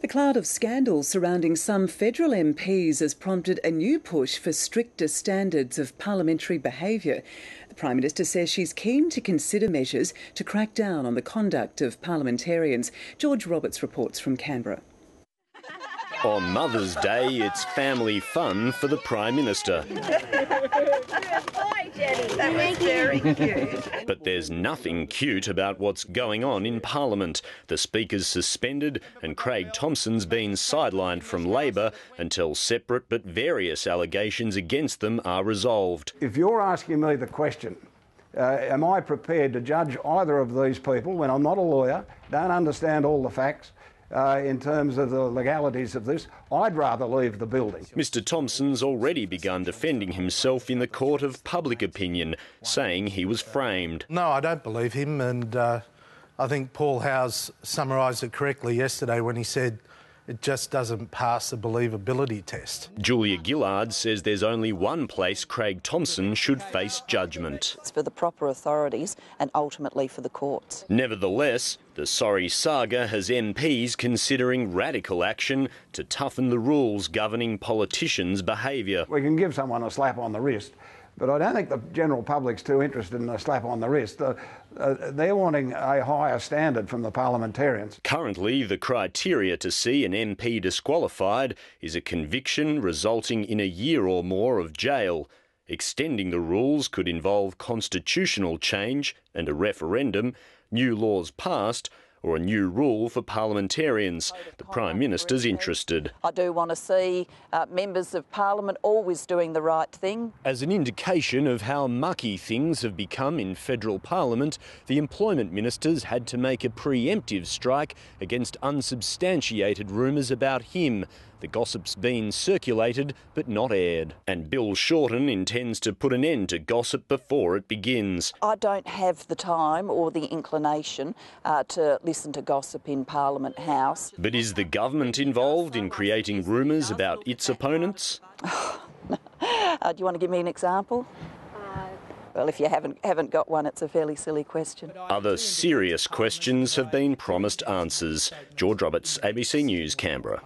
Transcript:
The cloud of scandals surrounding some federal MPs has prompted a new push for stricter standards of parliamentary behaviour. The Prime Minister says she's keen to consider measures to crack down on the conduct of parliamentarians. George Roberts reports from Canberra. On Mother's Day, it's family fun for the Prime Minister. Hi, Jenny. That was very cute. But there's nothing cute about what's going on in Parliament. The Speaker's suspended and Craig Thomson's been sidelined from Labor until separate but various allegations against them are resolved. If you're asking me the question, am I prepared to judge either of these people when I'm not a lawyer, don't understand all the facts, in terms of the legalities of this, I'd rather leave the building. Mr Thomson's already begun defending himself in the court of public opinion, saying he was framed. No, I don't believe him, and I think Paul Howes summarised it correctly yesterday when he said it just doesn't pass the believability test. Julia Gillard says there's only one place Craig Thomson should face judgment. It's for the proper authorities and ultimately for the courts. Nevertheless, the sorry saga has MPs considering radical action to toughen the rules governing politicians' behaviour. We can give someone a slap on the wrist, but I don't think the general public's too interested in a slap on the wrist. They're wanting a higher standard from the parliamentarians. Currently, the criteria to see an MP disqualified is a conviction resulting in a year or more of jail. Extending the rules could involve constitutional change and a referendum, new laws passed, or a new rule for parliamentarians. The Prime Minister's interested. I do want to see members of Parliament always doing the right thing. As an indication of how mucky things have become in federal Parliament, the Employment Ministers had to make a preemptive strike against unsubstantiated rumours about him. The gossip's been circulated but not aired. And Bill Shorten intends to put an end to gossip before it begins. I don't have the time or the inclination to listen to gossip in Parliament House. But is the government involved in creating rumours about its opponents? Do you want to give me an example? Well, if you haven't got one, it's a fairly silly question. Other serious questions have been promised answers. George Roberts, ABC News, Canberra.